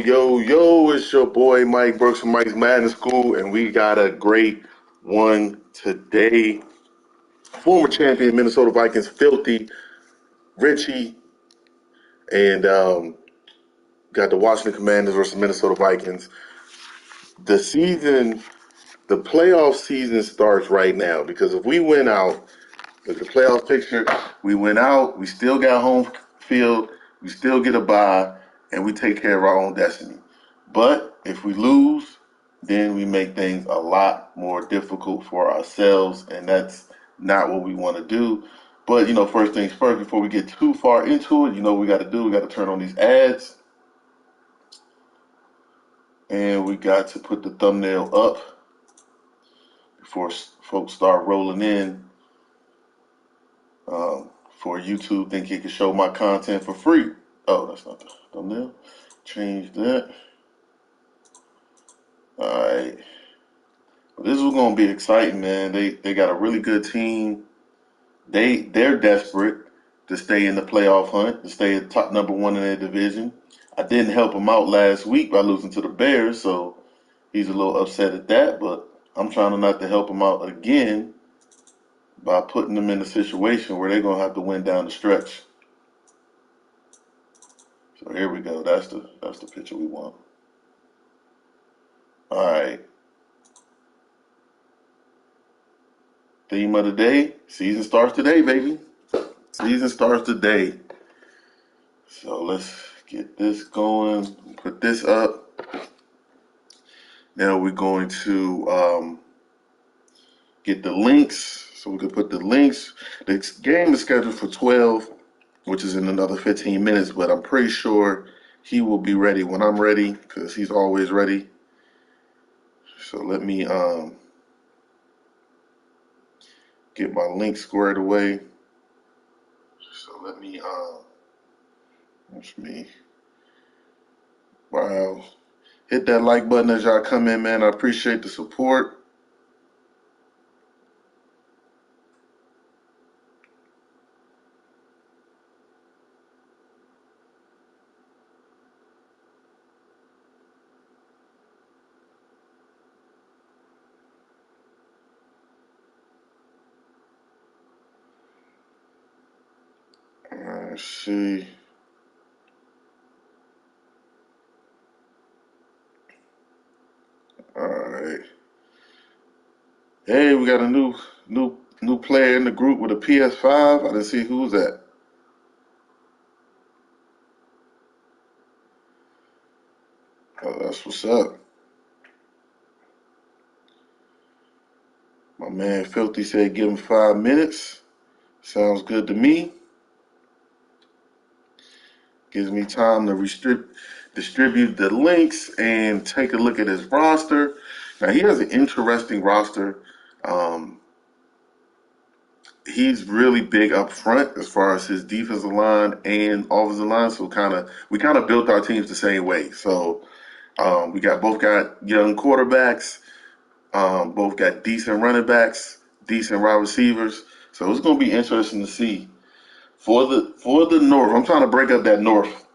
Yo, it's your boy Mike Brooks from Mike's Madden School, and we got a great one today. Former champion Minnesota Vikings, Filthy Richie, and got the Washington Commanders versus Minnesota Vikings. The season, the playoff season starts right now because if we win out, with the playoff picture, we went out, we still got home field, we still get a bye, and we take care of our own destiny. But if we lose, then we make things a lot more difficult for ourselves, and that's not what we want to do. But first things first, before we get too far into it, we got to do, we got to turn on these ads, and we got to put the thumbnail up before folks start rolling in. For YouTube, think he can show my content for free. Oh, that's not the thumbnail. Change that. All right. This is going to be exciting, man. They got a really good team. They're desperate to stay in the playoff hunt, to stay at top number one in their division. I didn't help him out last week by losing to the Bears, so he's a little upset at that. But I'm trying to not to help him out again by putting them in a situation where they're going to have to win down the stretch. So here we go. That's the picture we want. All right. Theme of the day. Season starts today, baby. Season starts today. So let's get this going. Put this up. Now we're going to get the links. So we can put the links. The game is scheduled for 12, which is in another 15 minutes, but I'm pretty sure he will be ready when I'm ready because he's always ready. So let me get my link squared away. So let me that's me. Wow. Hit that like button as y'all come in, man. I appreciate the support. Let's see. All right. Hey, we got a new player in the group with a PS5. I didn't see who's that. Oh, that's what's up. My man Filthy said give him 5 minutes. Sounds good to me. Gives me time to distribute the links and take a look at his roster. Now he has an interesting roster. Um, he's really big up front as far as his defensive line and offensive line. So we kind of built our teams the same way. So we both got young quarterbacks, both got decent running backs, decent wide receivers. So it's going to be interesting to see for the North. I'm trying to break up that North.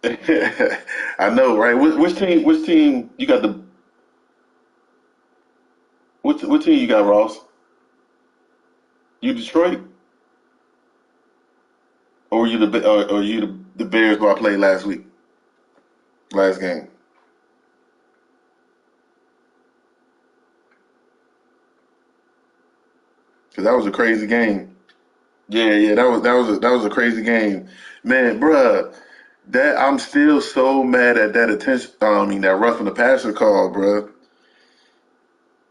I know, right? Which team? Which team you got the? What team you got, Ross? You Detroit, or or you the Bears who I played last week, last game? Because that was a crazy game. Yeah, that was a crazy game, man, bruh. That I'm still so mad at that attention. I mean, that roughing the passer call, bruh.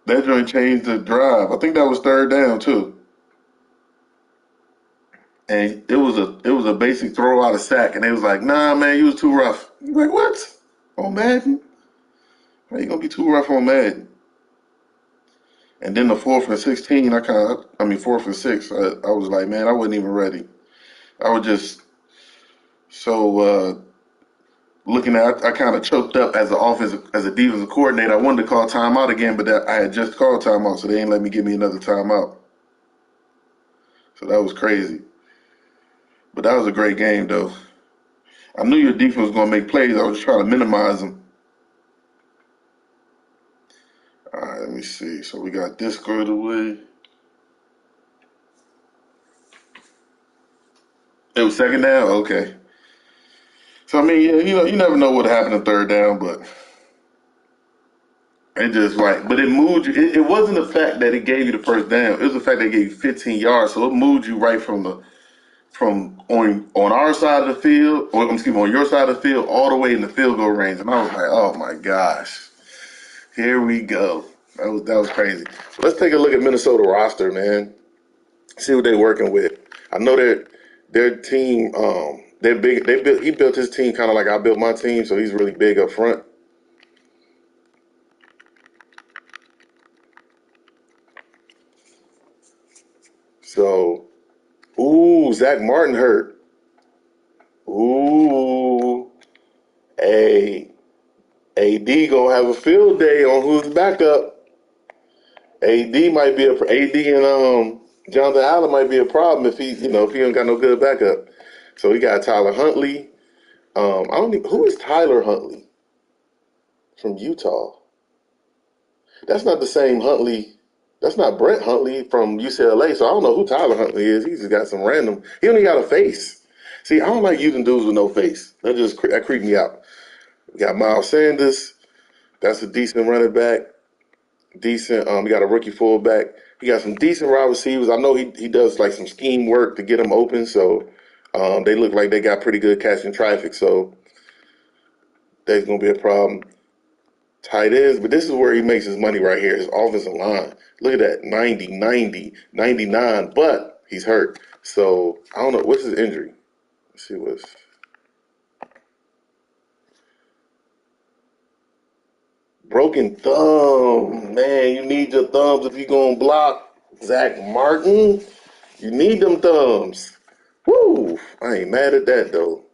That joint changed the drive. I think that was third down too, and it was a basic throw out of sack, and they was like, nah, man, you was too rough. You like what? On Madden? How you gonna be too rough on Madden? And then the fourth and 16, fourth and six, I was like, man, I wasn't even ready. I was just so looking at. I kind of choked up as a defensive coordinator. I wanted to call timeout again, but I had just called timeout, so they ain't let me give me another timeout. So that was crazy. But that was a great game, though. I knew your defense was going to make plays. I was just trying to minimize them. All right, let me see. So we got this squared away. It was second down? Okay. So, I mean, yeah, you never know what happened on third down, but it just right. But it moved you. It wasn't the fact that it gave you the first down. It was the fact that it gave you 15 yards. So it moved you right from on our side of the field, or excuse me, on your side of the field, all the way in the field goal range. And I was like, oh my gosh, here we go. That was crazy. So let's take a look at Minnesota roster, man. See what they're working with. I know that their team, they're big. He built his team kind of like I built my team, so he's really big up front. So, ooh, Zach Martin hurt. Ooh, hey, AD gonna have a field day on who's backup. AD might be AD and Jonathan Allen might be a problem if he don't got no good backup. So we got Tyler Huntley. I don't think who is Tyler Huntley from Utah. That's not the same Huntley. That's not Brett Huntley from UCLA. So I don't know who Tyler Huntley is. He just got some random. He only got a face. See, I don't like using dudes with no face. That creeped me out. We got Miles Sanders. That's a decent running back. Decent. We got a rookie fullback. He got some decent wide receivers. I know he does like some scheme work to get them open. So they look like they got pretty good catching traffic. So that's gonna be a problem. Tight ends, but this is where he makes his money right here. His offensive line. Look at that, 90, 90, 99, but he's hurt. So I don't know what's his injury. Let's see what's broken thumb. Man, you need your thumbs if you're gonna block Zach Martin. You need them thumbs. Woo! I ain't mad at that though.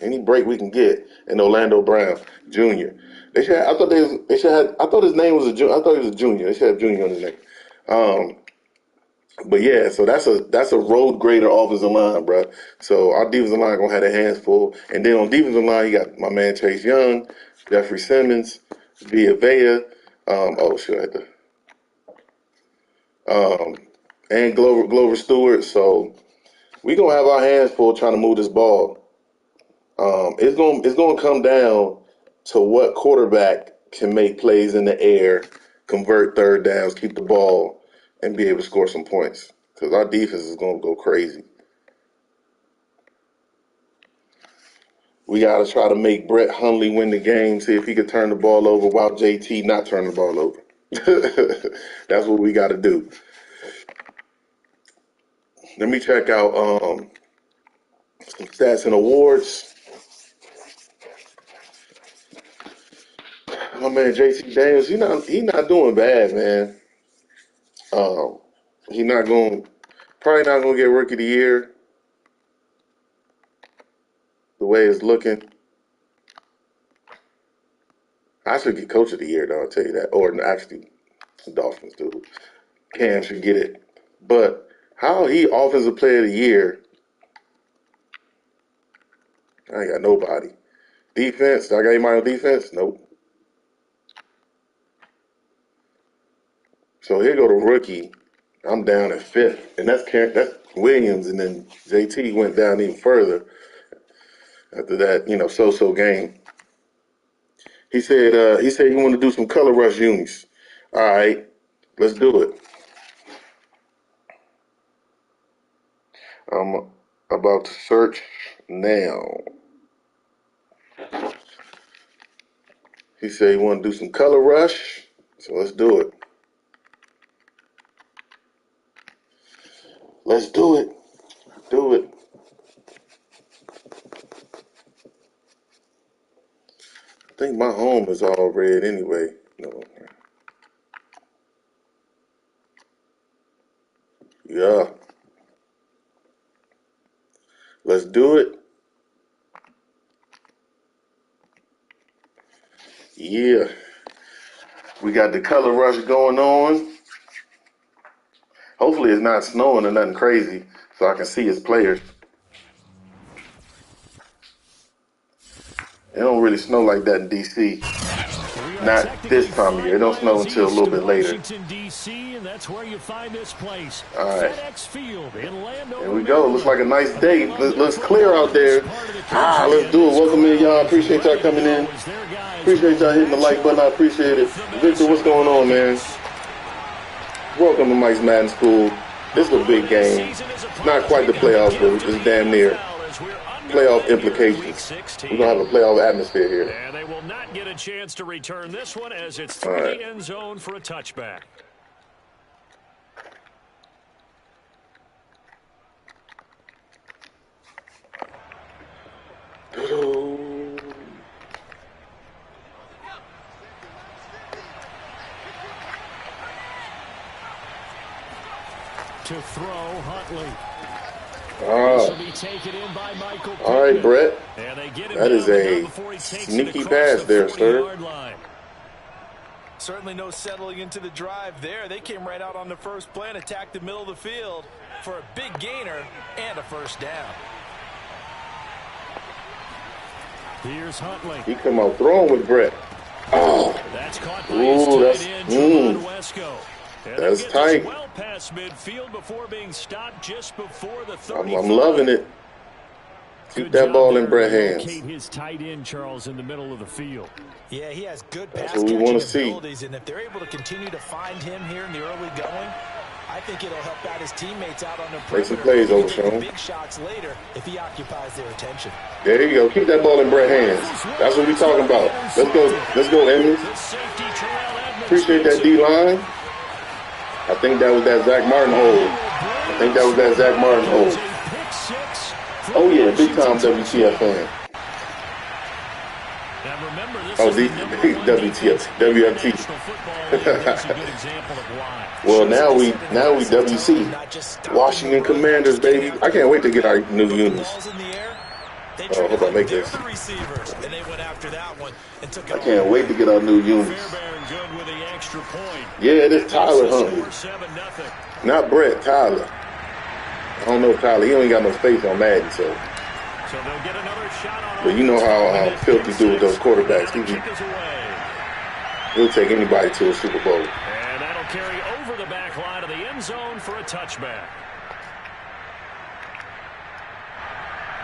Any break we can get. And Orlando Brown Jr. They should have. I thought his name was a junior. I thought he was a junior. They should have junior on his name. Um, but yeah, so that's a road grader offensive line, bro. So our defensive line gonna have their hands full. And then on defensive line, you got my man Chase Young, Jeffrey Simmons, Via Vea. Oh shit, I had to. Um, and Glover Stewart. So we gonna have our hands full trying to move this ball. It's gonna come down to what quarterback can make plays in the air, convert third downs, keep the ball, and be able to score some points. Because our defense is gonna go crazy. We gotta try to make Brett Hundley win the game. See if he could turn the ball over while JT not turning the ball over. That's what we gotta do. Let me check out some stats and awards. My man JT Daniels, he not doing bad, man. Um, he not going probably not gonna get rookie of the year the way it's looking. I should get coach of the year though, I'll tell you that. Or actually the Dolphins do. Cam should get it. But how he offensive player of the year, I ain't got nobody. Defense, I got anybody on defense? Nope. So here go the rookie. I'm down at fifth. And that's Williams, and then JT went down even further after that, so-so game. He said he wanted to do some color rush unis. All right, let's do it. I'm about to search now. He said he wanted to do some color rush, so let's do it. Let's do it. Do it. I think my home is all red anyway. No. Yeah. Let's do it. Yeah. We got the color rush going on. Hopefully it's not snowing or nothing crazy so I can see his players. It don't really snow like that in D.C. Not this time of year. It don't snow until a little bit later. D.C., and that's where you find this place. All right. FedEx Field in Landover, Here we go. Looks like a nice day. Looks clear out there. Let's do it. Welcome in, y'all. Appreciate y'all coming in. Appreciate y'all hitting the like button. I appreciate it. Victor, what's going on, man? Welcome to Mike's Madden School. This is a big game. It's not quite the playoffs, but it's damn near. Playoff implications. We're going to have a playoff atmosphere here. And they will not get a chance to return this one as it's through the end zone for a touchback. To throw, Huntley. All right, Brett. That is a sneaky pass there, sir. Certainly no settling into the drive there. They came right out on the first play and attacked the middle of the field for a big gainer and a first down. Here's Huntley. He come out throwing with Brett. Oh. That's caught by his tight end, Wesco. That's tight. Well past midfield before being stopped just before the 35. I'm loving it. Keep that ball in Brett's hands. His tight end, Charles, in the middle of the field. Yeah, he has good pass catching abilities, see. And if they're able to continue to find him here in the early going, I think it'll help out his teammates out on the perimeter. Make some plays, Overshown. Big shots later if he occupies their attention. There you go. Keep that ball in Brett's hands. That's what we're talking about. Let's go, Emmys. Appreciate that D-line. I think that was that Zach Martin hold. Oh, yeah, big time WTF fan. Oh, WTF, WFT. Well, now we WC. Washington Commanders, baby. I can't wait to get our new unis. Oh, hope I make this. I can't wait to get our new unis. Yeah, it is Tyler Huntley. Not Brett, Tyler. I don't know Tyler. He only got no space on Madden, so. But you know how Filthy do with those quarterbacks. He'll take anybody to a Super Bowl. And that'll carry over the back line of the end zone for a touchback.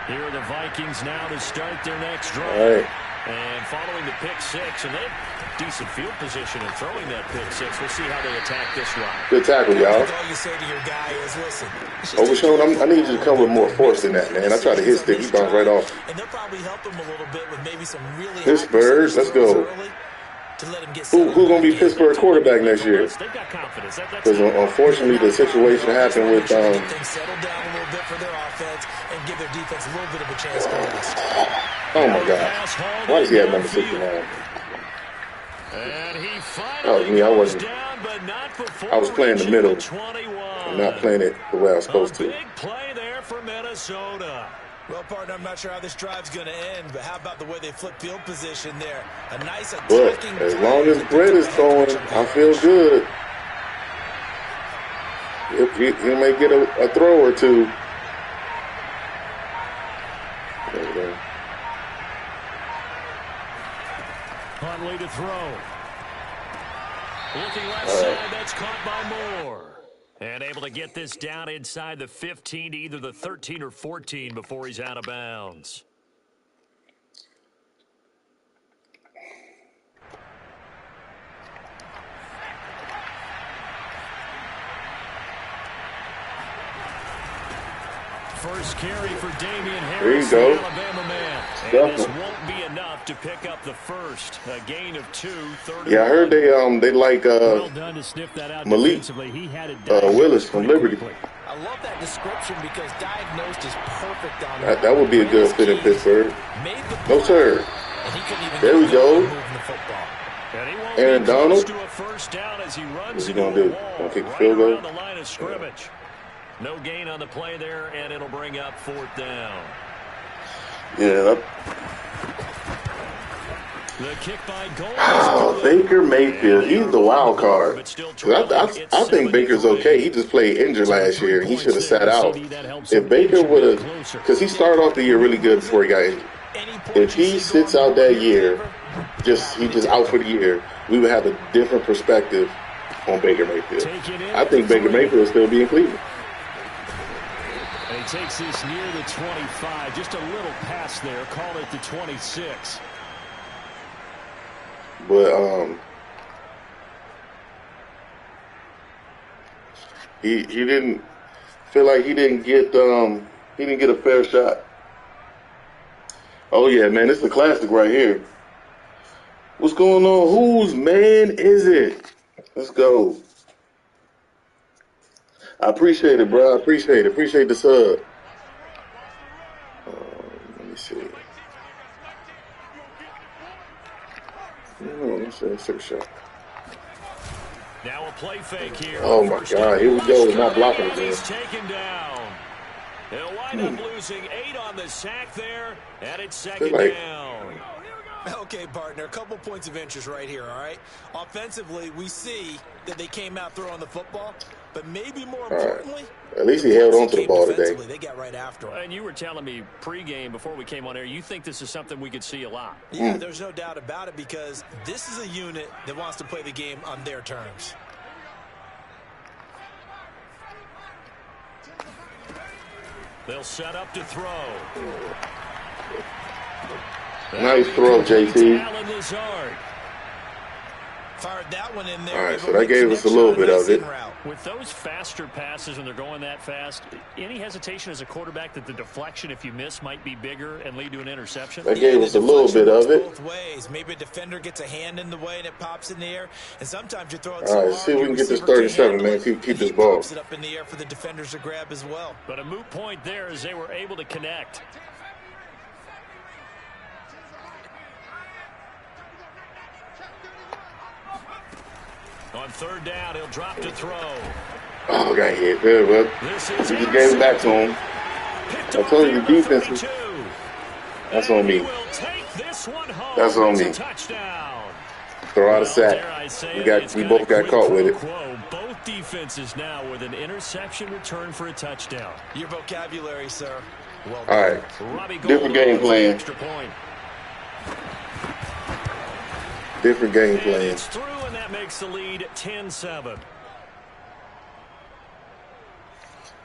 Here are the Vikings now to start their next drive. All right. And following the pick six, and they have decent field position in throwing that pick six. We'll see how they attack this run. Good tackle, y'all. All you say to your guy is, listen. Overshown, I need you to come with more force than that, man. I try to hit stick. He bounced right off. And they'll probably help him a little bit with maybe some really Pittsburgh, let's go. Who's going to be Pittsburgh quarterback next year? Because unfortunately, the situation happened with settle down a little bit for their offense and give their defense a little bit of a chance to rest. Oh my God! Why does he have number 69? Oh, me, I wasn't. I was playing the middle, and not playing it the way I was supposed to. Big play there for Minnesota. Well, partner, I'm not sure how this drive's going to end, but how about the way they flip field position there? A nice attacking. But as long as Brett is throwing, I feel good. He may get a throw or two. There we go. Huntley to throw. Looking left side, that's caught by Moore. And able to get this down inside the 15 to either the 13 or 14 before he's out of bounds. First carry for Damian Harris, there you go. Alabama man. And this won't be enough to pick up the first. A gain of 2. Yeah, I heard they like well done to sniff that out Malik he had it Willis from Liberty. I love that description because diagnosed is perfect on that would be a good fit in Pittsburgh. No, sir. There we go. Aaron Donald. What's he going to do? Going to kick the field goal? No gain on the play there, and it'll bring up 4th down. Yeah. The kick by goal. Oh, Baker Mayfield. He's the wild card. I think Baker's okay. He just played injured last year, and he should have sat out. If Baker would have, because he started off the year really good before he got injured. if he sits out that year, he just out for the year, we would have a different perspective on Baker Mayfield. I think Baker Mayfield will still be in Cleveland. And he takes this near the 25, just a little pass there. Call it the 26. But he didn't feel like he didn't get a fair shot. Oh yeah, man, this is a classic right here. What's going on? Whose man is it? Let's go. I appreciate it, bro. I appreciate it. Appreciate the sub. Let me see. Let's take a shot. Now a play fake here. Oh my God! Here we go. Not blocking again. He's taken down. They'll wind up losing 8 on the sack there, and it's second down. Okay, partner, a couple points of interest right here, all right? Offensively, we see that they came out throwing the football, but maybe more importantly, at least he held on to the ball today. They got right after him. And you were telling me pregame before we came on air, you think this is something we could see a lot. Yeah, there's no doubt about it because this is a unit that wants to play the game on their terms. They'll set up to throw. Nice throw, JT. Fired that one in there. All right, so that gave us a little bit of it. With those faster passes when they're going that fast, any hesitation as a quarterback that the deflection, if you miss, might be bigger and lead to an interception? That gave us a little bit of it. Both ways. Maybe a defender gets a hand in the way and it pops in the air, and sometimes you throw it. All right, see if we can get this 37, man. Keep this ball. Pops it up in the air for the defenders to grab as well. But a moot point there as they were able to connect. On third down, he'll drop to throw. Oh, got hit. Good, well, we just gave it back to him. I told you the defense. That's on me. That's on me. Throw out a sack. We both got caught with it. Both defenses now with an interception return for a touchdown. Your vocabulary, sir. Well, all right. Different game plan. Different game plan. It's through, and that makes the lead 10-7.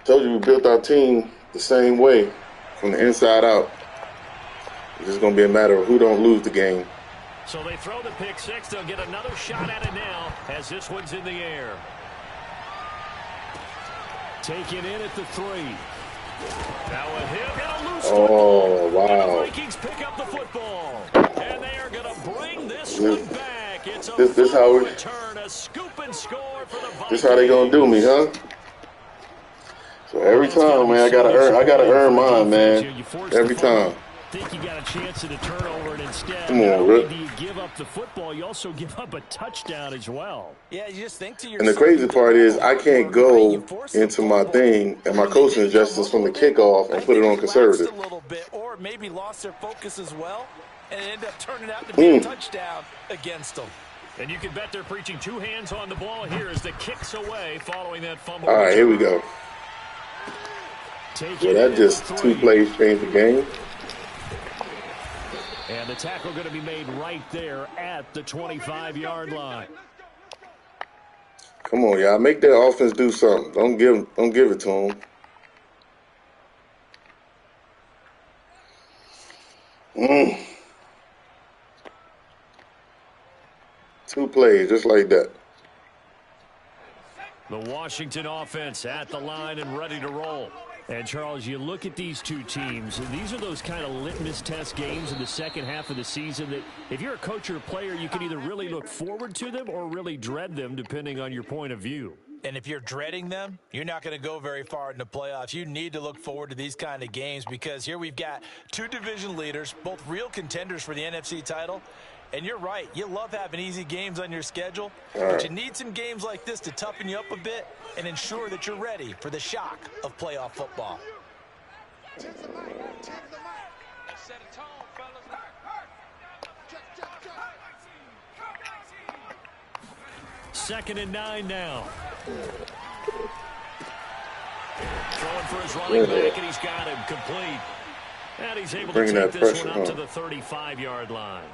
Told you we built our team the same way, from the inside out. It's just going to be a matter of who don't lose the game. So they throw the pick six. They'll get another shot at it now as this one's in the air. Taken in at the 3. Now a hit and a loose football. Wow. The Vikings pick up the football. And they are going to bring this one back. It's a this how we return, a scoop and score for the Vikings. This how they going to do me, huh? So every time, man, I gotta earn mine, man. Every time. Think you got a chance at a turnover, and instead, come on, Rick. Do you give up the football? You also give up a touchdown as well. Yeah, you just think to yourself. And the crazy part is, I can't go into my thing and my coaching adjustments from the kickoff and put it on conservative. A little bit, or maybe lost their focus as well, and it ended up turning out to be a touchdown against them. And you can bet they're preaching 2 hands on the ball here as the kicks away following that fumble. All right, here we go. So that just 2 plays changed the game. And the tackle going to be made right there at the 25-yard line. Come on, y'all. Make their offense do something. Don't give it to them. 2 plays, just like that. The Washington offense at the line and ready to roll. And, Charles, you look at these 2 teams, and these are those kind of litmus test games in the second half of the season that if you're a coach or a player, you can either really look forward to them or really dread them, depending on your point of view. And if you're dreading them, you're not going to go very far in the playoffs. You need to look forward to these kind of games because here we've got 2 division leaders, both real contenders for the NFC title. And you're right. You love having easy games on your schedule, but you need some games like this to toughen you up a bit and ensure that you're ready for the shock of playoff football. Second and 9 now. Throwing for his running back, and he's got him complete. And he's able to Bringing take that this pressure, one up to huh? the 35-yard line.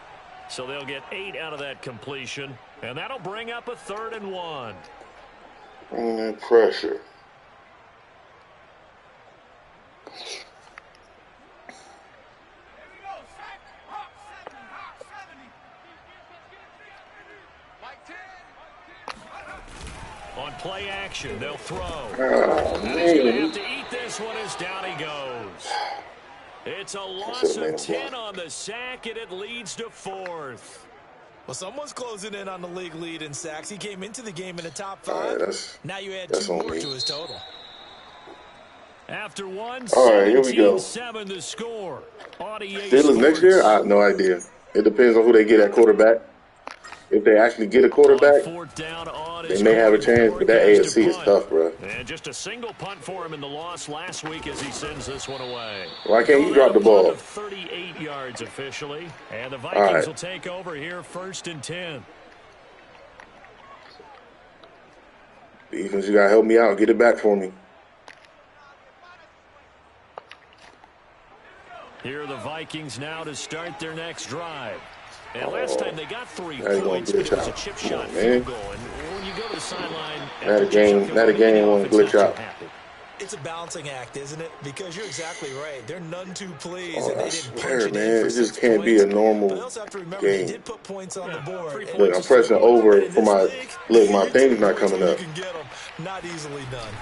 So they'll get 8 out of that completion, and that'll bring up a 3rd and 1. Bringing that pressure. On play action, they'll throw. Oh, And he's going to man. have to eat this one as down he goes. It's a loss should've made of him 10 on the sack, and it leads to 4th. Well, someone's closing in on the league lead in sacks. He came into the game in the top 5. All right, Now you add that's 2 on more me. to his total. After one, All right, here we go. 17-7 the score. Audier Steelers next year? I Sports. have no idea. It depends on who they get at quarterback. If they actually get a On quarterback, 4th down, on they his may have a card, the chance, but that forecast to AFC is punt. tough, bro. And just a single punt for him in the loss last week as he sends this one away. Why can't you Called drop out the a punt ball? of 38 yards officially. And the All Vikings right. will take over here 1st and 10. Defense, you got to help me out. Get it back for me. Here are the Vikings now to start their next drive. And last time they got 3 Now you gonna points, but glitch it was a out. chip Come shot on, field man. goal. And when you go to the sideline, Now after the just a game, field now the goal, maybe game won't offense not glitch too out. happy. It's a balancing act, isn't it? Because you're exactly right. They're none too pleased, Oh, and I they didn't punch swear, it in man, for it 6 just can't be points. a But normal they also have to remember they game. did put points on the board. 3 And Look, points I'm is 3 pressing points. over but in for this my league, look. My you thing's take not points coming when up. you can get them. Not easily done.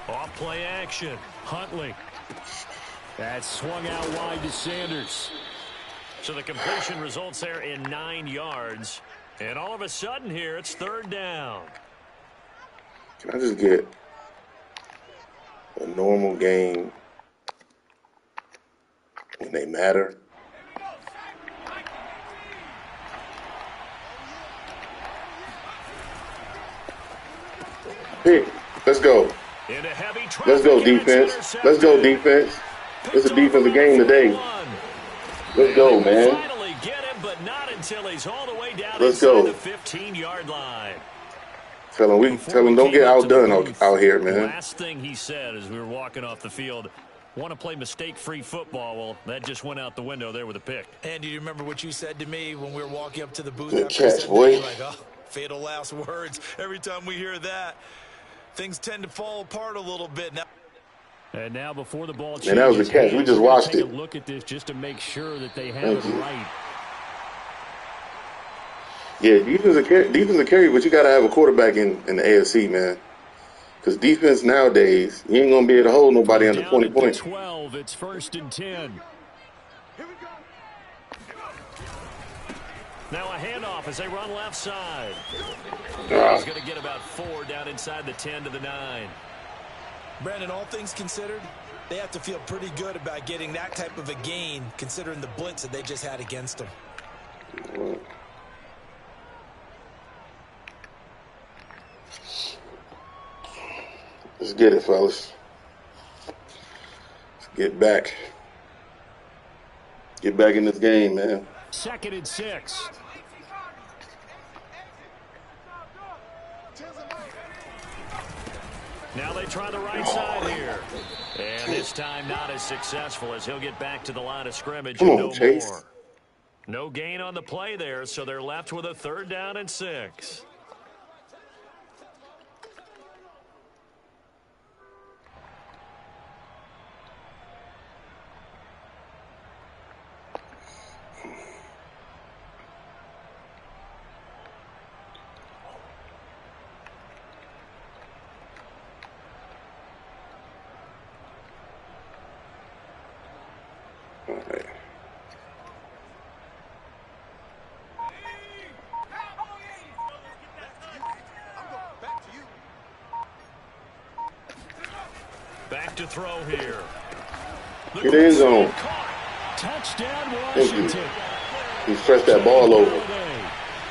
Off play action. Huntley. That's swung out wide to Sanders. So the completion results there in 9 yards. And all of a sudden here, it's 3rd down. Can I just get a normal game when they matter? Pick. Let's go. Into heavy Let's go, traffic, and it's defense. Let's go, intercepted. defense. It's Picked a off defensive around the game today. 41. Let's And go, they will man. finally get him, but not until he's all the way down Let's inside go. the 15-yard line. Tell Before we them don't came get up to the outdone booth, out here, the man. last thing he said as we were walking off the field, want to play mistake-free football. Well, that just went out the window there with a pick. And do you remember what you said to me when we were walking up to the booth Good after you catch, said boy. that? You're like, oh, fatal last words. Every time we hear that, things tend to fall apart a little bit. Now, And now before the ball changes, And that was a catch. We just we're gonna watched take it. a look at this just to make sure that they have Thank it you. right. Yeah, defense a carry, but you got to have a quarterback in the AFC, man. Because defense nowadays, you ain't going to be able to hold nobody From under down 20 at the points. 12, it's 1st and 10. Now a handoff as they run left side. He's going to get about 4 down inside the 10 to the 9. Brandon, all things considered, they have to feel pretty good about getting that type of a gain, considering the blitz that they just had against them. Let's get it, fellas. Let's get back. Get back in this game, man. 2nd and 6. Now they try the right side here. And this time not as successful as he'll get back to the line of scrimmage. Come and on, no Chase. more. No gain on the play there, so they're left with a 3rd down and 6. All right. Back to throw here. The Get in zone. caught. Touchdown, Thank you. Washington. He stretched that ball over.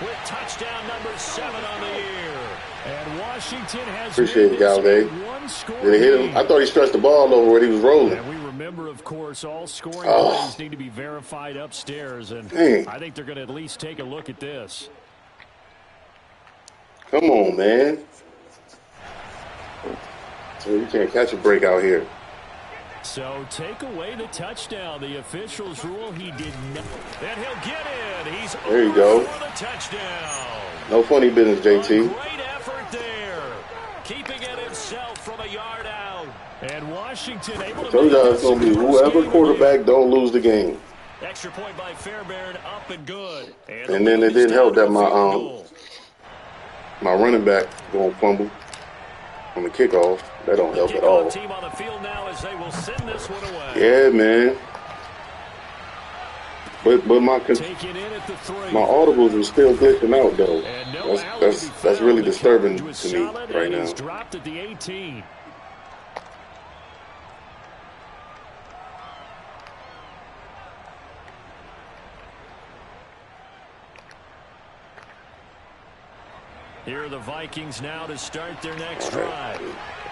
With touchdown number 7 on the year. And Washington has Appreciate it, made this Galvay. a one-score Did it hit him? game. I thought he stretched the ball over where he was rolling. And we remember, of course, all scoring Oh. plays need to be verified upstairs. And Dang. I think they're going to at least take a look at this. Come on, man. So you can't catch a break out here. So take away the touchdown. The officials rule he did not. And he'll get in. He's There you over go. for the touchdown. No funny business, JT. A great effort there. Keeping it himself from a yard out. And Washington able to I told y'all it's going to be whoever quarterback don't lose the game. Extra point by Fairbairn, up and good. And then it didn't help that my running back going to fumble on the kickoff. That don't help at all. Team on the field now as they will send this one away. Yeah, man. But my audibles are still glitching out though. That's really disturbing to me right now. He's dropped at the 18. Here are the Vikings now to start their next drive.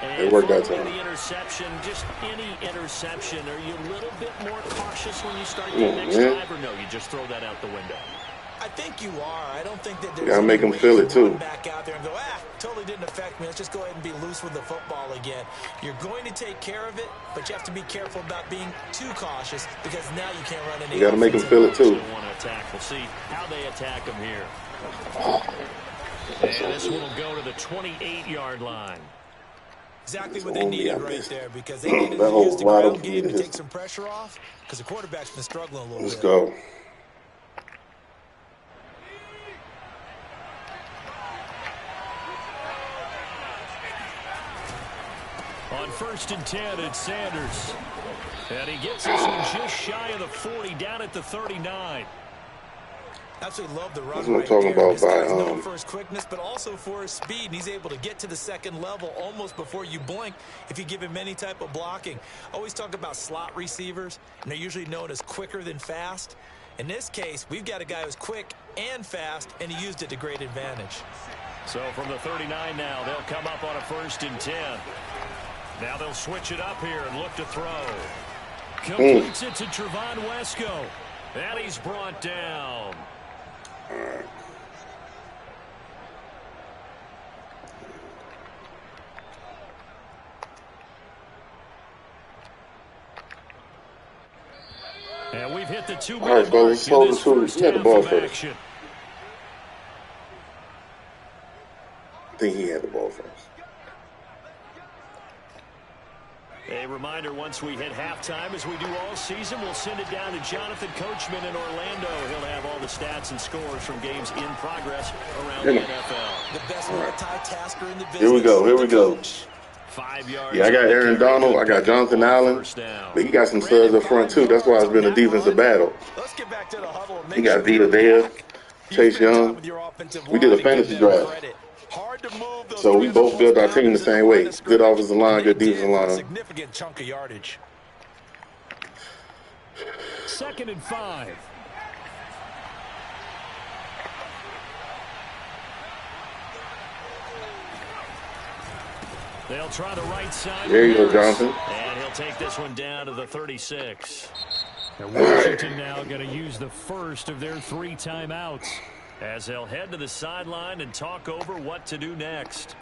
It worked out time. The interception, just any interception. Are you a little bit more cautious when you start the next drive, or no? You just throw that out the window. I think you are. I don't think that there's. You gotta make them feel it too. Back out there and go, totally didn't affect me. Let's just go ahead and be loose with the football again. You're going to take care of it, but you have to be careful about being too cautious because now you can't run any. You gotta make them feel it too. Want to attack? We'll see how they attack them here. And this one will go to the 28-yard line. Exactly what they needed right there because they needed to use the ground game to take some pressure off because the quarterback's been struggling a little bit. Let's go. On 1st and 10, it's Sanders. And he gets this one just shy of the 40, down at the 39. Absolutely love the run. That's what I'm talking about. This guy's known for his quickness, but also for his speed. And he's able to get to the second level almost before you blink if you give him any type of blocking. Always talk about slot receivers, and they're usually known as quicker than fast. In this case, we've got a guy who's quick and fast, and he used it to great advantage. So from the 39 now, they'll come up on a 1st and 10. Now they'll switch it up here and look to throw. Completes it to Trevon Wesco. And he's brought down. And we've hit the 2-minute mark in this first half of action. I think he had the ball first. A reminder, once we hit halftime, as we do all season, we'll send it down to Jonathan Coachman in Orlando. He'll have all the stats and scores from games in progress around the NFL. The best multitasker in the business. Here we go. Here we go. 5 yards. Yeah, I got Aaron Donald. I got Jonathan Allen. But he got some studs up front, too. That's why it's been a defensive battle. Let's get back to the huddle. He got Vita Vea, Chase Young. We did a fantasy draft. So we both built our team the same way. Good offensive line, good defensive line. Significant chunk of yardage. 2nd and 5. They'll try the right side. There you go, Johnson. And he'll take this one down to the 36. And Washington now going to use the first of their 3 timeouts as they'll head to the sideline and talk over what to do next.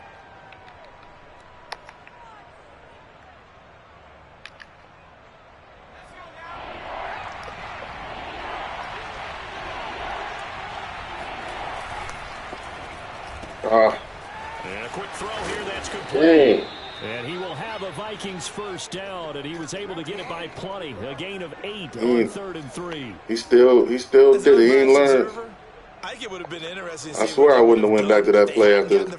And a quick throw here, that's complete. And he will have a Vikings first down, and he was able to get it by plenty. A gain of 8 on 3rd and 3. He still did it. He ain't learned. I think it would have been interesting. I swear I wouldn't have went back to that play after what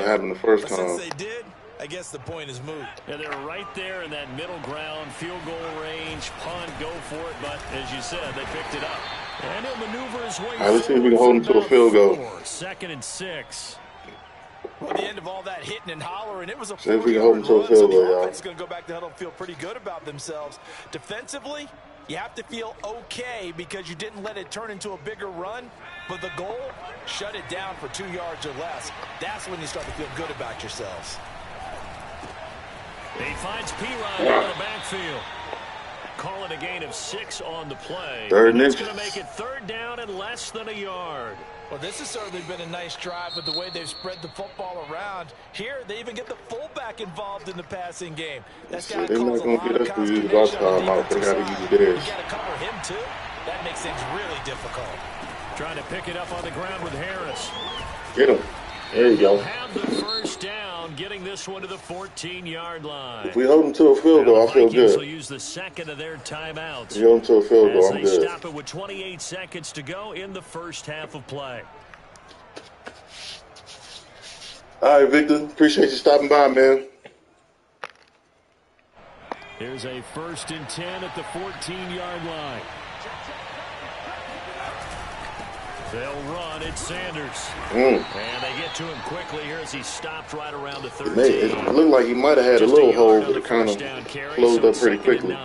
happened the first time. Since they did, I guess the point is moot. Yeah, they're right there in that middle ground, field goal range, punt, go for it. But as you said, they picked it up. And he'll maneuver his way. All right, let's see if we can hold him to a field goal. 2nd and 6. Well, the end of all that hitting and hollering, it was a 4-yard run, so the offense is going to go back to huddle and feel pretty good about themselves. Defensively, you have to feel okay because you didn't let it turn into a bigger run, but the goal, shut it down for 2 yards or less. That's when you start to feel good about yourselves. He finds P-Ryan out of the backfield. call it a gain of 6 on the play. Third That's inch. going to make it 3rd down and less than a yard. Well, this has certainly been a nice drive with the way they've spread the football around. Here, they even get the fullback involved in the passing game. That's got to cause a lot of consternation on the defensive side. You got to cover him, too. That makes things really difficult. Trying to pick it up on the ground with Harris. Get him. There you go. Have the 1st down, getting this one to the 14-yard line. If we hold them to a field goal, I feel good. Will use the 2nd of their timeouts. If we hold them to a field goal, I'm good. Stop it with 28 seconds to go in the 1st half of play. All right, Victor. Appreciate you stopping by, man. Here's a 1st and 10 at the 14-yard line. They'll run. It's Sanders. And they get to him quickly here as he stopped right around the 13. It looked like he might have had a little hole, but it kind of closed up pretty quickly.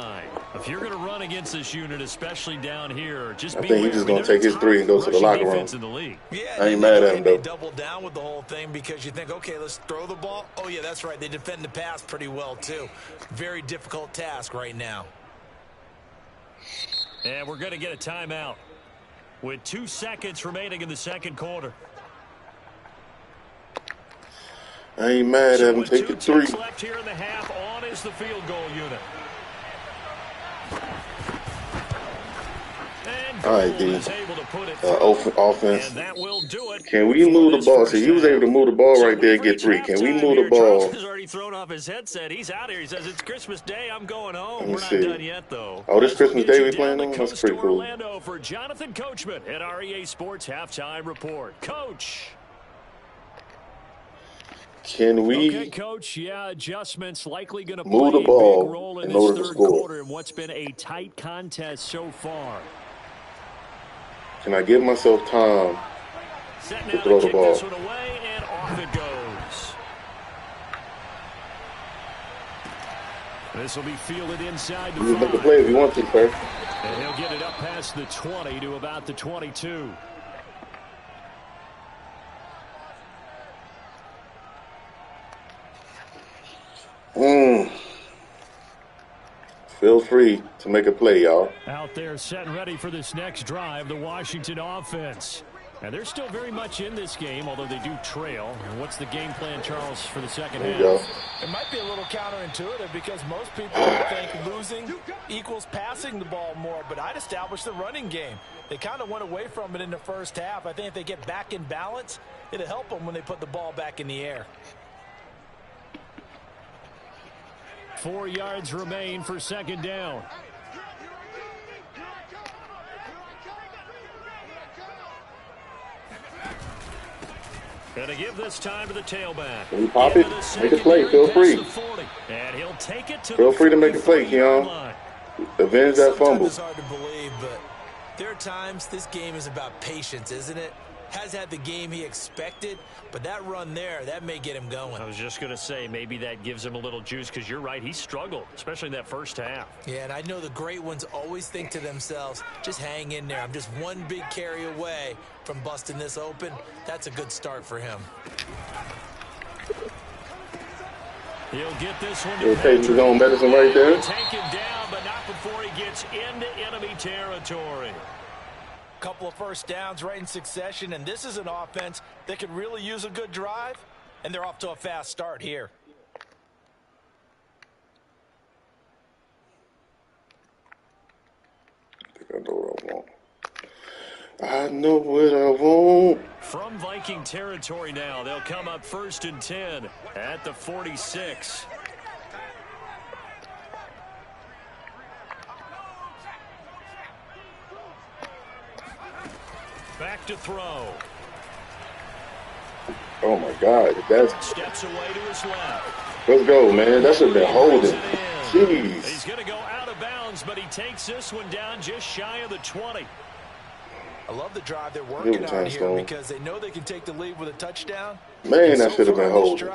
If you're going to run against this unit, especially down here, just I think he's just going to take his 3 and go to the locker room. Yeah, I ain't mad at him, though. They double down with the whole thing because you think, okay, let's throw the ball. Oh, yeah, that's right. They defend the pass pretty well, too. Very difficult task right now. And we're going to get a timeout with 2 seconds remaining in the 2nd quarter. I ain't mad at him. Take the 3. Left here in the half. On is the field goal unit. All right, D. Offense. And that will do it. Can we move the ball? See, he was able to move the ball right there and get 3. Can we move the ball? Charles has already thrown off his headset. He's out here. He says, it's Christmas Day. I'm going home. We're not done yet, though. Oh, this Christmas Day we playing on? That's pretty cool. Orlando for Jonathan Coachman at REA Sports Halftime Report. Coach. Can we okay, Coach, adjustments likely going to move play the ball a big role in in order this to 3rd score? quarter in what's been a tight contest so far. Can I give myself time to throw the ball? This one away, and off it goes. This will be fielded inside the 5. You can make a play if you want to, sir. And he'll get it up past the 20 to about the 22. Feel free to make a play, y'all. Out there set and ready for this next drive, the Washington offense. And they're still very much in this game, although they do trail. And what's the game plan, Charles, for the 2nd half? It might be a little counterintuitive because most people think losing equals passing the ball more, but I'd establish the running game. They kind of went away from it in the 1st half. I think if they get back in balance, it'll help them when they put the ball back in the air. 4 yards remain for 2nd down. And to give this time to the tailback. Can you pop it? Make a play. Feel free. And he'll take it to Feel free to make a play, Keon. Avenge that fumble. It's hard to believe, but there are times this game is about patience, isn't it? Has had the game he expected, but that run there, that may get him going. I was just going to say, maybe that gives him a little juice because you're right. He struggled, especially in that 1st half. Yeah, and I know the great ones always think to themselves, just hang in there. I'm just one big carry away from busting this open. That's a good start for him. He'll get this one. He'll take his own medicine right there. Take him down, but not before he gets into enemy territory. Couple of 1st downs right in succession, and this is an offense that could really use a good drive, and they're off to a fast start here. I know what I want. I know what I want. From Viking territory now, they'll come up 1st and 10 at the 46. Back to throw. Oh my God, that's steps away to his left. Let's go, man. That should have been holding. Jeez. He's going to go out of bounds, but he takes this one down just shy of the 20. I love the drive they're working on here because they know they can take the lead with a touchdown. Man, that should have been holding.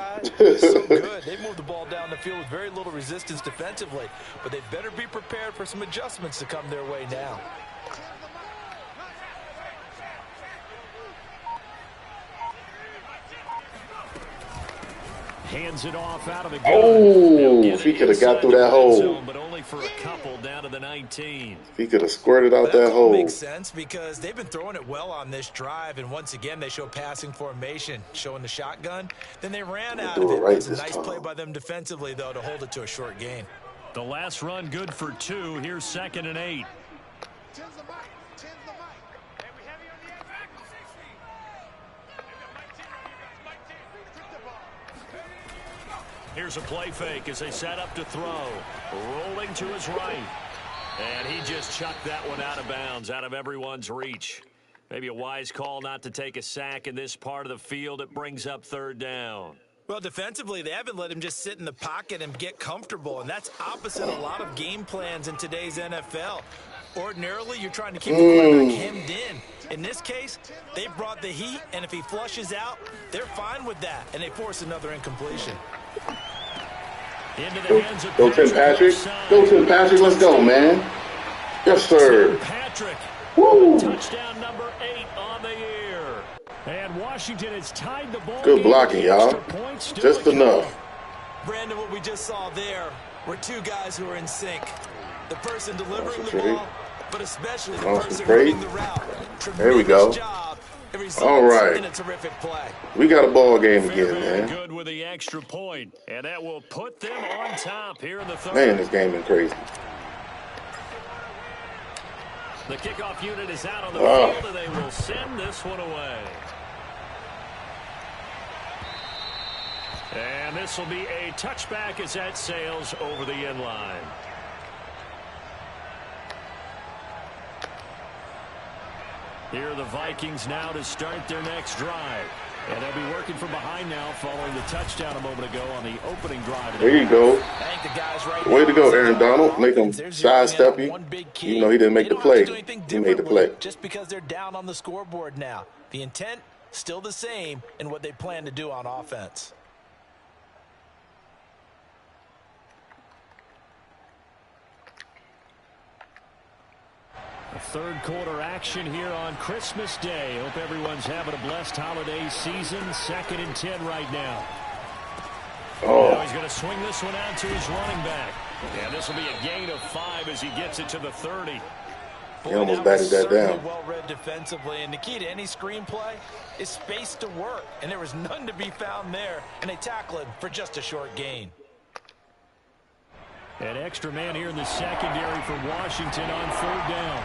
So good. They moved the ball down the field with very little resistance defensively, but they better be prepared for some adjustments to come their way now. Hands it off out of the gun. Oh, if he could have got through that hole. But only for a couple down to the 19. He could have squirted out That that call hole. makes sense because they've been throwing it well on this drive, and once again they show passing formation, showing the shotgun. Then they ran out of Do it it. right It was a this nice time. play by them defensively, though, to hold it to a short gain. The last run good for 2. Here's 2nd and 8. Here's a play fake as they set up to throw. Rolling to his right. And he just chucked that one out of bounds, out of everyone's reach. Maybe a wise call not to take a sack in this part of the field. It brings up 3rd down. Well, defensively, they haven't let him just sit in the pocket and get comfortable, and that's opposite a lot of game plans in today's NFL. Ordinarily, you're trying to keep the quarterback hemmed in. In this case, they brought the heat, and if he flushes out, they're fine with that, and they force another incompletion. Into the hands of Go Tim Patrick. Go Tim Patrick. Let's go, man. Yes, sir. Patrick. Woo. Touchdown number 8 on the year. And Washington has tied the ball. Good blocking, y'all. Just enough. Brandon, what we just saw there were two guys who are in sync. The person delivering the ball, but especially the person running the route. There we go. Job. All right. In a terrific play. We got a ball game again, man. Good with the extra point, and that will put them on top here in the 3rd. Man, this game is crazy. The kickoff unit is out on the field, and they will send this one away. And this will be a touchback as that sails over the end line. Here are the Vikings now to start their next drive. And they'll be working from behind now following the touchdown a moment ago on the opening drive. There you go. Way to go, Aaron Donald. Make him sidestep you. Even though he didn't make the play, he made the play. Just because they're down on the scoreboard now. The intent still the same in what they plan to do on offense. A 3rd quarter action here on Christmas Day. Hope everyone's having a blessed holiday season. 2nd and 10 right now. Now he's going to swing this one out to his running back. And this will be a gain of 5 as he gets it to the 30. He almost batted that down. Well read defensively, and the key to any screenplay is space to work, and there was none to be found there, and they tackle him for just a short gain. An extra man here in the secondary for Washington on 3rd down.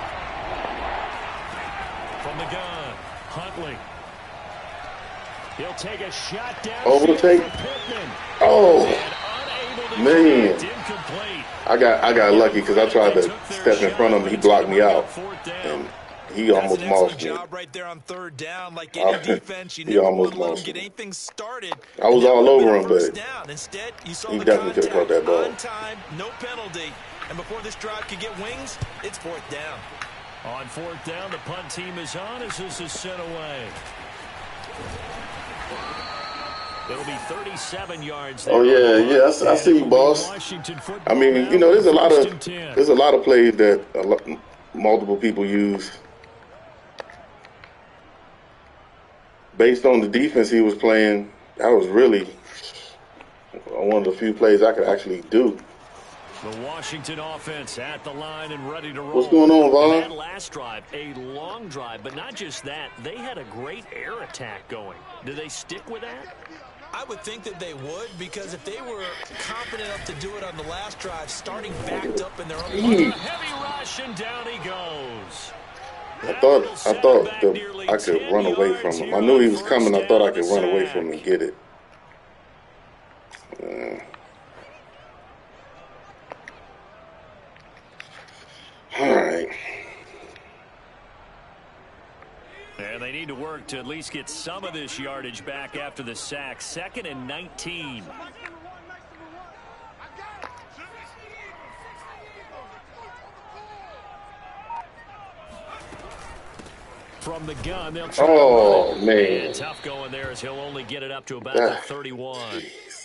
From the gun, Huntley. He'll take a shot down. Overtake. Oh, man. I got lucky because I tried to step in front of him. He blocked me out, and he almost lost me. Job right there on 3rd down. Like any defense, you He never almost want to let lost him get me. anything started. I was all over him, but instead, you saw he the definitely could have caught that ball. on time, no penalty. And before this drive could get wings, it's 4th down. On 4th down, the punt team is on as this is sent away. It'll be 37 yards there. Oh yeah, I see you, boss. I mean, you know, there's a lot of plays that multiple people use based on the defense he was playing. That was really one of the few plays I could actually do. The Washington offense at the line and ready to roll. What's going on, Vaughn? That last drive, a long drive, but not just that. They had a great air attack going. Do they stick with that? I would think that they would, because if they were confident enough to do it on the last drive, starting backed up in their own heavy rush, and down he goes. I thought I could run away from him. I knew he was coming. I thought I could run away from him and get it. All right. And they need to work to at least get some of this yardage back after the sack. 2nd and 19. From the gun, they'll try to man. And tough going there as he'll only get it up to about the 31.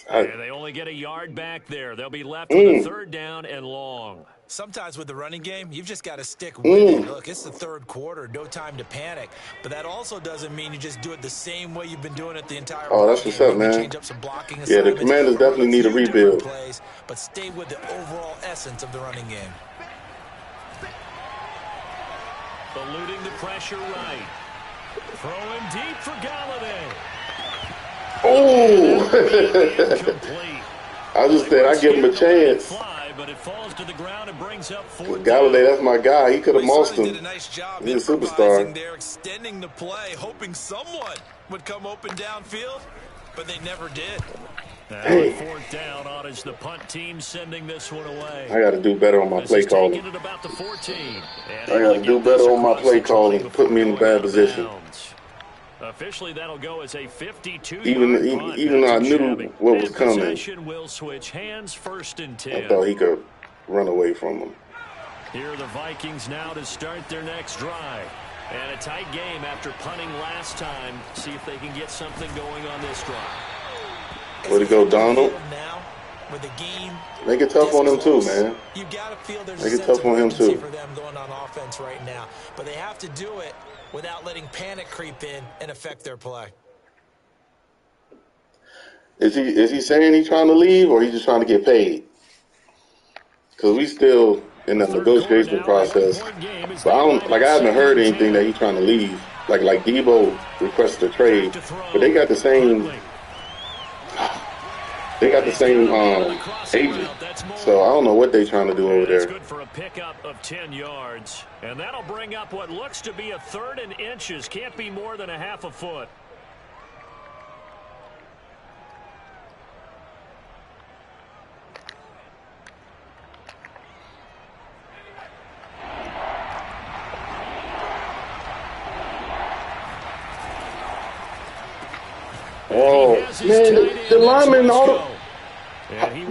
And they only get a yard back there. They'll be left with a 3rd down and long. Sometimes with the running game, you've just got to stick with it. Look, it's the third quarter, no time to panic. But that also doesn't mean you just do it the same way you've been doing it the entire Oh, ball that's what's game. up, Maybe man. change up some blocking Yeah, the assignments. Commanders definitely need a rebuild. Plays, but stay with the overall essence of the running game. Eluding the pressure right. Throwing deep for Galladay. Oh! I just said I give him a chance. But it falls to the ground and brings up Galladay, that's my guy. He could have mossed him. Did a nice job He's a superstar. there, extending the play, hoping someone would come open downfield, but they never did. Hey. Fourth down on is the punt team sending this one away. I got to do better on my play calling. At about the 14. I got to do better on my play calling. Put me in a bad position. Officially, that'll go as a 52-yard even though I knew what was coming. Will switch hands, 1st and 10. I thought he could run away from him. Here are the Vikings now to start their next drive. And a tight game after punting last time. See if they can get something going on this drive. Way to go, Donald. Make it tough on him too, man. You gotta feel there's Make it tough on him too. For them going on offense right now, but they have to do it without letting panic creep in and affect their play. Is he saying he's trying to leave, or he's just trying to get paid? Because we still in the negotiation process. But I haven't heard anything that he's trying to leave. Like Debo requested a trade, but they got the same. They got the same agent, so I don't know what they're trying to do over there. Good for a pickup of 10 yards, and that'll bring up what looks to be a 3rd and inches. Can't be more than a half a foot. Oh, man, the lineman,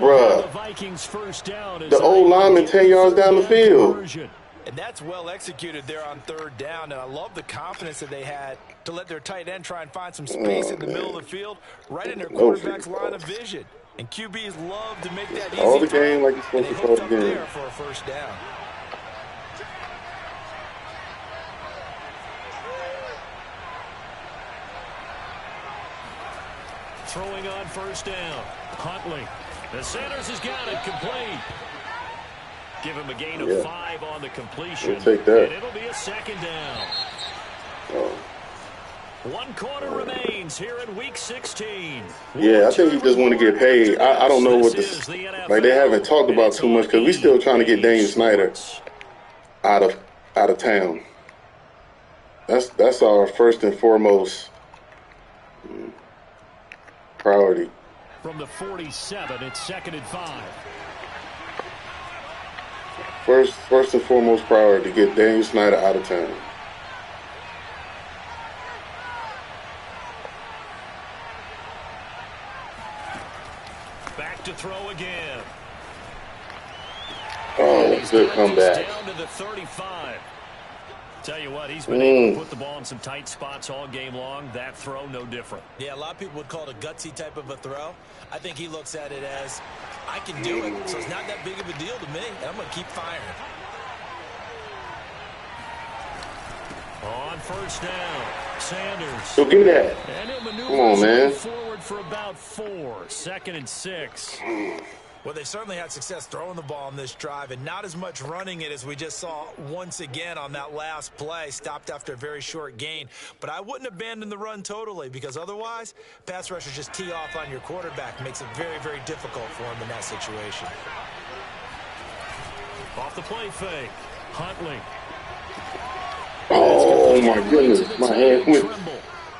bruh, the old lineman 10 yards down the field. And that's well executed there on 3rd down, and I love the confidence that they had to let their tight end try and find some space in the middle of the field, right in their quarterback's line of vision. And QBs love to make that easy. All the game like you're supposed to call the game. There for a 1st down. Throwing on 1st down. Huntley. The Sanders has got it complete. Give him a gain of 5 on the completion. We'll take that. And it'll be a 2nd down. Oh. 1 quarter remains here in Week 16. Yeah, I think he just want to get paid. I don't know what this like. They haven't talked about too much because we still trying to get Daniel Snyder out of town. That's our first and foremost priority. From the 47, it's 2nd and 5. First and foremost priority, get Daniel Snyder out of town. Back to throw again. Oh, good comeback. Down to the 35. Tell you what, he's been able to put the ball in some tight spots all game long. That throw, no different. Yeah, a lot of people would call it a gutsy type of a throw. I think he looks at it as, I can do it, so it's not that big of a deal to me, and I'm going to keep firing. On 1st down, Sanders. Go get that. And he'll maneuver Come on, man. Forward for about 4. 2nd and 6. Well, they certainly had success throwing the ball on this drive and not as much running it as we just saw once again on that last play. Stopped after a very short gain. But I wouldn't abandon the run totally because otherwise, pass rushers just tee off on your quarterback. Makes it very, very difficult for him in that situation. Off the play fake. Huntley. Oh, my goodness. My hand went.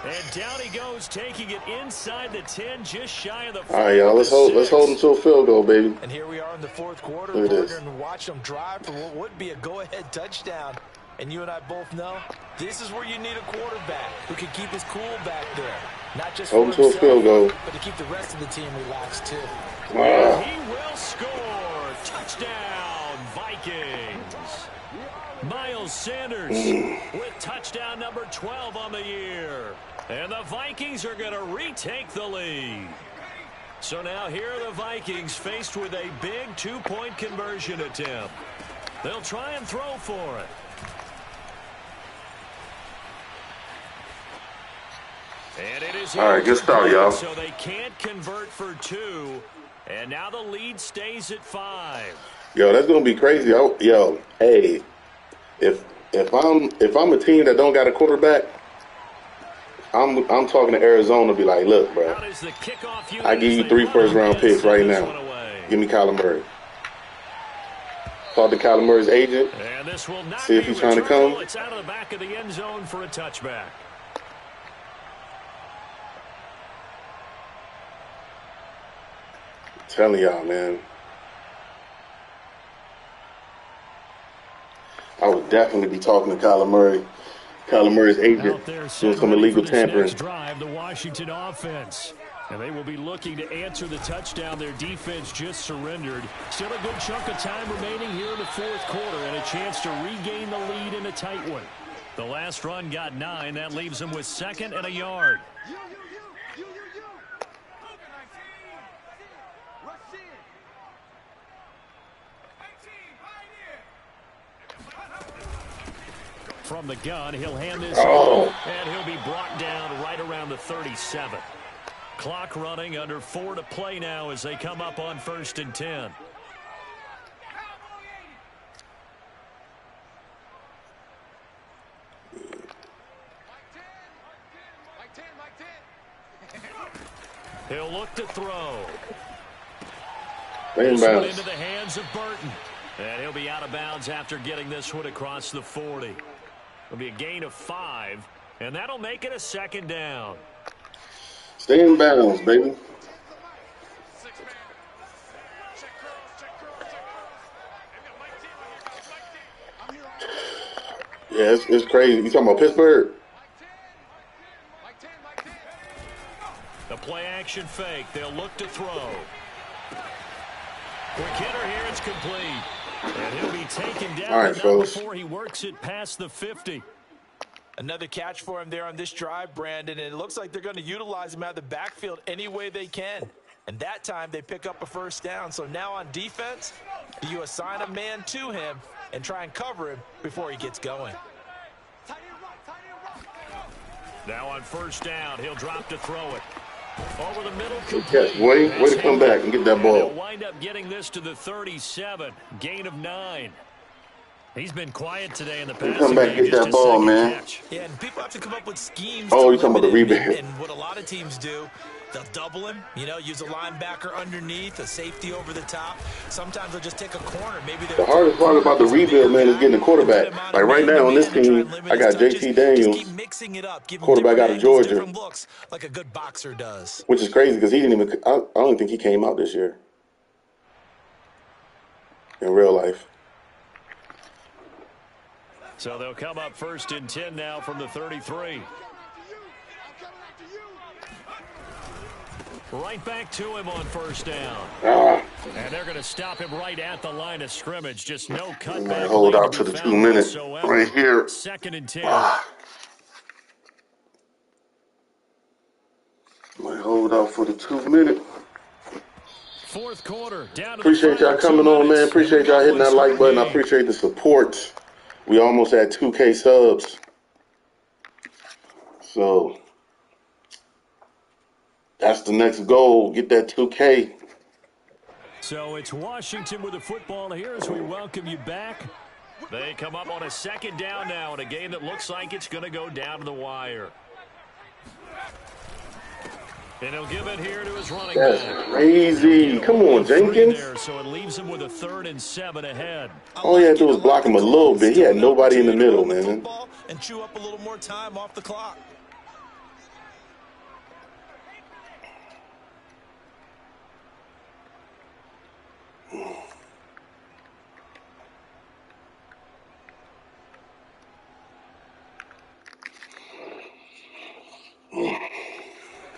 And down he goes, taking it inside the 10, just shy of the 4. All right, y'all. Let's hold him to a field goal, baby. And here we are in the 4th quarter, Look at this. and watch them drive for what would be a go-ahead touchdown. And you and I both know this is where you need a quarterback who can keep his cool back there. Not just hold him to a himself, field goal, but to keep the rest of the team relaxed too. And he will score. Touchdown, Vikings. Miles Sanders with touchdown number 12 on the year. And the Vikings are going to retake the lead. So now here are the Vikings faced with a big 2-point conversion attempt. They'll try and throw for it. And it is all right, good start, y'all. So they can't convert for 2. And now the lead stays at 5. Yo, that's gonna be crazy. Yo, hey, if I'm a team that don't got a quarterback, I'm talking to Arizona. Be like, look, bro, I give you 3 first-round picks right now. Give me Kyler Murray. Talk to Kyler Murray's agent. And this will not see if he's trying to come. It's out of the back of the end zone for a touchback. I'm telling y'all, man. I would definitely be talking to Kyler Murray. Kyler Murray's agent doing some illegal tampering. Drive the Washington offense. And they will be looking to answer the touchdown their defense just surrendered. Still a good chunk of time remaining here in the 4th quarter and a chance to regain the lead in a tight one. The last run got 9. That leaves them with 2nd and a yard. From the gun, he'll hand this off, and he'll be brought down right around the 37. Clock running, under 4 to play now as they come up on 1st and 10. He'll look to throw. This one into the hands of Burton. And he'll be out of bounds after getting this one across the 40. It'll be a gain of 5, and that'll make it a 2nd down. Stay in bounds, baby. Yeah, it's crazy. You talking about Pittsburgh? The play-action fake. They'll look to throw. Quick hitter here. It's complete. And he'll be taken down. All right, folks. Before he works it past the 50. Another catch for him there on this drive, Brandon, and it looks like they're going to utilize him out of the backfield any way they can. And that time they pick up a 1st down. So now on defense, you assign a man to him and try and cover him before he gets going. Now on 1st down, he'll drop to throw it. Over the middle. Yes, way to come back and get that ball. He'll wind up getting this to the 37. Gain of 9. He's been quiet today in the past. Come back and get that ball, man. Catch. Yeah, and people have to come up with schemes. Oh, you're talking about the rebound. And what a lot of teams do, they'll double him, use a linebacker underneath, a safety over the top. Sometimes they'll just take a corner. Maybe the hardest part about the rebuild, man, is getting the quarterback. Like right now on this team, I got JT Daniels, keep mixing it up, quarterback out of Georgia, looks like a good boxer does. Which is crazy because he didn't even. I don't think he came out this year in real life. So they'll come up 1st and 10 now from the 33. Right back to him on 1st down. And they're going to stop him right at the line of scrimmage. Just no cutback. Hold out to the 2 minutes right here. 2nd and 10. Might hold out for the 2 minute. 4th quarter. Down to appreciate y'all coming on, man. Appreciate y'all hitting that like button. I appreciate the support. We almost had 2K subs. So that's the next goal. Get that 2K. So it's Washington with the football here as we welcome you back. They come up on a 2nd down now in a game that looks like it's going to go down to the wire. And he'll give it here to his running back. That's crazy. Come on, Jenkins. There, so it leaves him with a 3rd and 7 ahead. All he had to do was block him a little bit. He had nobody in the middle, man. And chew up a little more time off the clock.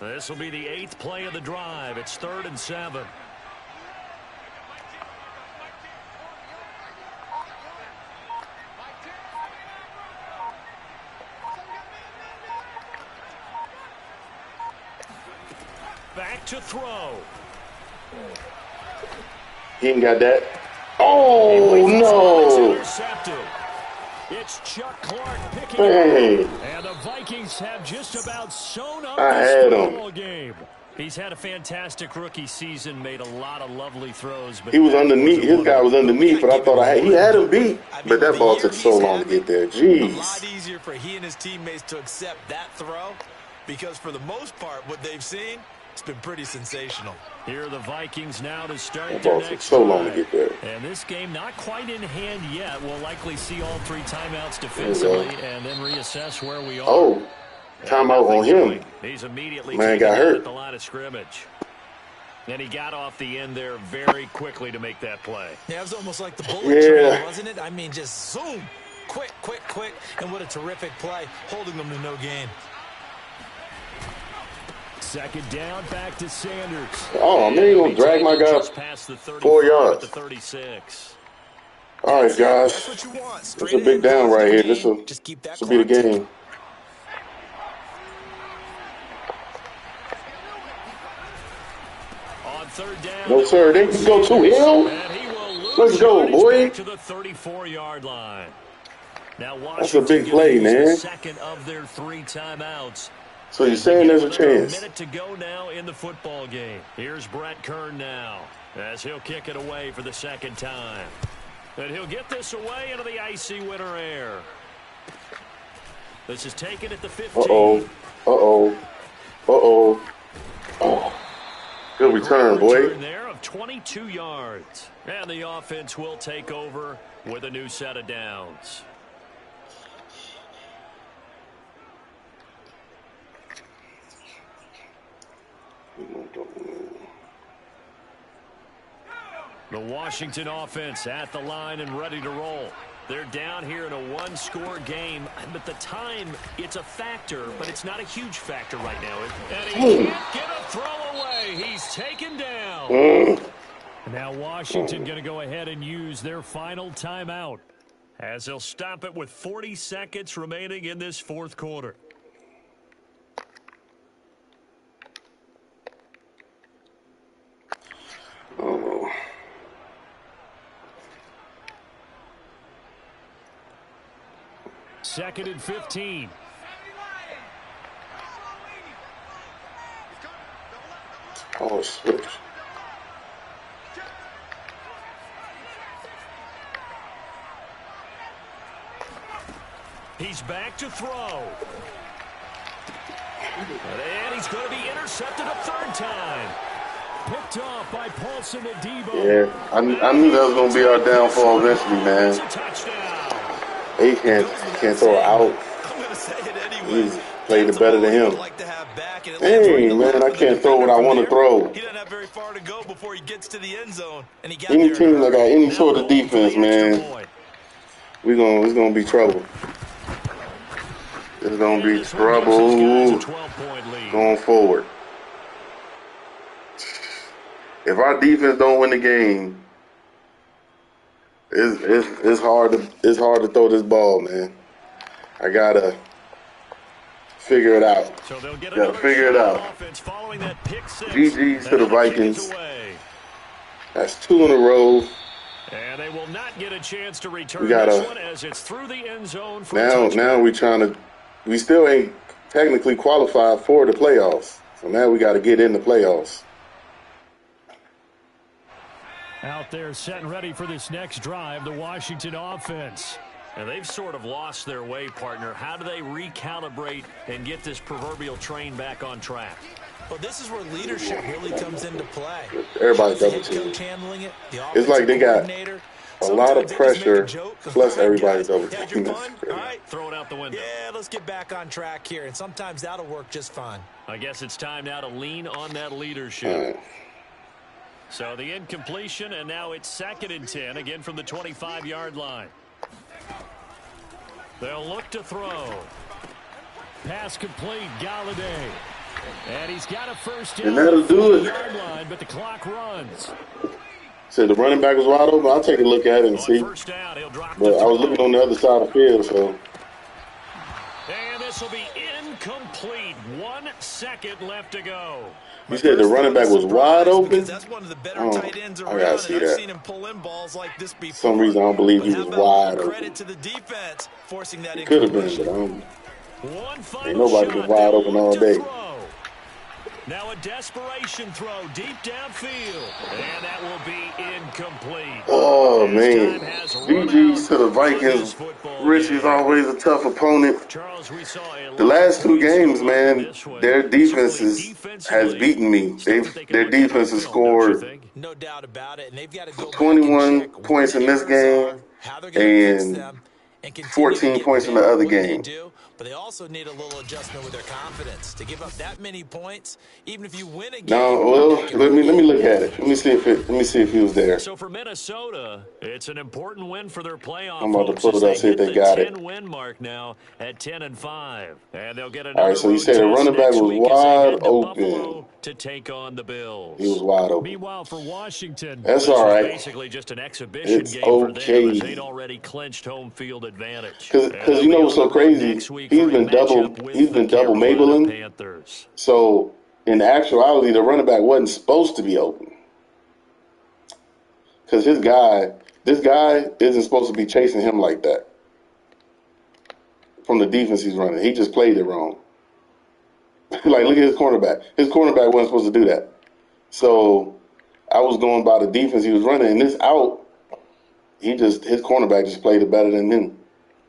This will be the 8th play of the drive. It's 3rd and 7. Back to throw. He ain't got that. Oh, no. intercepted. It's Chuck Clark picking Dang. up. And the Vikings have just about sewn up I this had football him. game. He's had a fantastic rookie season, made a lot of lovely throws. But He was that underneath. wasn't His one of guy them. was underneath, but I thought he had him beat. But that ball took so long to get there. A Jeez. lot easier for he and his teammates to accept that throw because for the most part, what they've seen, it's been pretty sensational. Here are the Vikings now to start That their ball took next so long to drive. get there. And this game not quite in hand yet. We'll likely see all 3 timeouts defensively and then reassess where we are. Oh, timeout on him. He's immediately Man taken got down hurt. at the line of scrimmage. And he got off the end there very quickly to make that play. Yeah, it was almost like the bullet train, wasn't it? I mean, just zoom. Quick, quick, quick. And what a terrific play, holding them to no gain. Second down, back to Sanders. Oh, man, you going to drag my guy past the 4 yards. The 36. All right, guys. That's what you want. It's a big down right here. This will be the game. On third down, No, sir. They can go to him. Let's go, boy. To the 34-yard line. Now That's a big play, man. Second of their 3 timeouts. So you're saying there's a chance? A minute to go now in the football game. Here's Brett Kern now as he'll kick it away for the second time. And he'll get this away into the icy winter air. This is taken at the 15. Uh-oh. Uh-oh. Uh-oh. Oh. Good return, boy. Return there of 22 yards. And the offense will take over with a new set of downs. The Washington offense at the line and ready to roll. They're down here in a 1-score game, but the time, it's a factor, but it's not a huge factor right now. And he can't get a throw away. He's taken down. Now Washington going to go ahead and use their final timeout as they'll stop it with 40 seconds remaining in this fourth quarter. Oh. Second and 15. Oh, switch. He's back to throw. And he's going to be intercepted a third time. Picked off by Paulson Adebo. Yeah, I knew that was going to be our downfall eventually, man. He can't throw it out. I'm going to say it anyway. He's played it better than him. Like to have back and Hey, man, I can't throw what I want to throw. He doesn't have very far to go before he gets to the end zone. And he got Any there. team that got any sort of defense, man, it's gonna be trouble. It's gonna be trouble going forward. If our defense don't win the game, it's hard to throw this ball, man. I gotta figure it out. So they'll get gotta figure it out. GG's to the Vikings. That's 2 in a row. And they will not get a chance to return We gotta, this one as it's through the end zone for now we still ain't technically qualified for the playoffs. So now we gotta get in the playoffs. Out there set and ready for this next drive, the Washington offense. And they've sort of lost their way, partner. How do they recalibrate and get this proverbial train back on track? Well, this is where leadership really comes into play. Everybody double team. It's like they got a lot of pressure, plus everybody double team. All right, throw it out the window. Yeah, let's get back on track here, and sometimes that'll work just fine. I guess it's time now to lean on that leadership. Right. So the incompletion, and now it's 2nd and 10, again from the 25-yard line. They'll look to throw. Pass complete, Galladay. And he's got a first down. And that'll do it. Yard line, but the clock runs. So the running back was wide open. I'll take a look at it and see. First down, he'll drop but I was looking on the other side of the field, so. And this will be Incomplete. 1 second left to go. You said the running back was wide open? Because that's one of the better tight ends I gotta around, see and I've that. seen him pull in balls like this before. For some reason, I don't believe But he how was about a wide little open. credit to the defense forcing that It could have been, but incompletion? One ain't final nobody shot. been wide open all day. Now a desperation throw deep downfield, and that will be incomplete. Oh, His man. time has run GG's to the out on this Vikings. football Richie's game. always a tough opponent. Charles, we saw a The lot of last two points to games, look in man, this one. their defense Certainly has defensively, beaten me. stuff that they can Their look at on defense has film, don't you scored think? No doubt about it, and they've got to go back and 21 check where points the in this errors are, game how they're going to fix and them, and continue to 14 get points in the better at other what they game. do. But they also need a little adjustment with their confidence. To give up that many points, even if you win a Now, game, well, that can let hurt me you. look at it. Let me see if he was there. So for Minnesota, it's an important win for their playoff I'm about to hopes pull as it up, they see if hit they the got it. 10-win mark now at 10-5. And they'll get All another right, so you road said the test running back next was week as they wide head to open. Buffalo to take on the Bills. He was wide open. Meanwhile, for Washington, That's this all was right. basically just an exhibition It's game for them as okay. they'd already clinched home field advantage. And Because they'll you be know on what's the so road crazy? next week for a matchup with He's the been double Carolina Mabeling. Panthers. So in actuality, the running back wasn't supposed to be open. Because this guy isn't supposed to be chasing him like that. From the defense he's running. He just played it wrong. Like, look at his cornerback. His cornerback wasn't supposed to do that. So I was going by the defense he was running. And this out, his cornerback just played it better than him.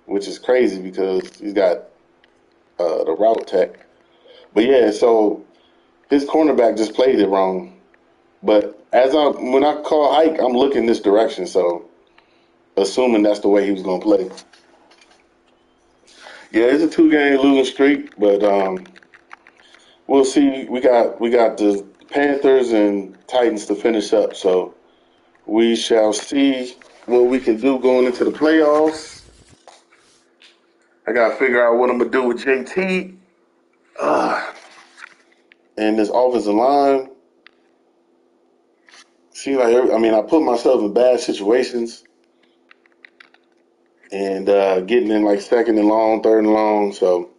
Which is crazy because he's got the route tech. But yeah, so his cornerback just played it wrong. But when I call hike, I'm looking this direction, so assuming that's the way he was gonna play. Yeah, it's a 2-game losing streak, but we'll see. We got the Panthers and Titans to finish up, so we shall see what we can do going into the playoffs. I gotta figure out what I'm gonna do with JT and this offensive line. See, I put myself in bad situations and getting in like second and long, third and long. So,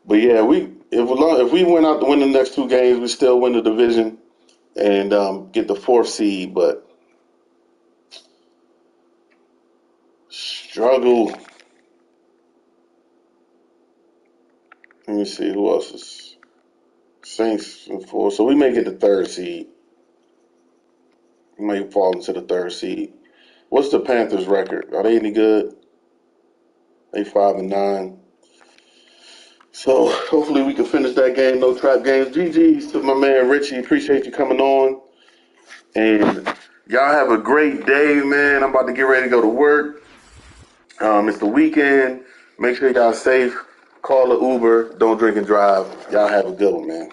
but yeah, if we went out to win the next 2 games, we still win the division and get the 4th seed. But struggle. Let me see who else is Saints and 4. So we may get the 3rd seed. We may fall into the 3rd seed. What's the Panthers' record? Are they any good? They 5-9. So hopefully we can finish that game. No trap games. GG's to my man Richie. Appreciate you coming on. And y'all have a great day, man. I'm about to get ready to go to work. It's the weekend. Make sure y'all safe. Call an Uber. Don't drink and drive. Y'all have a good one, man.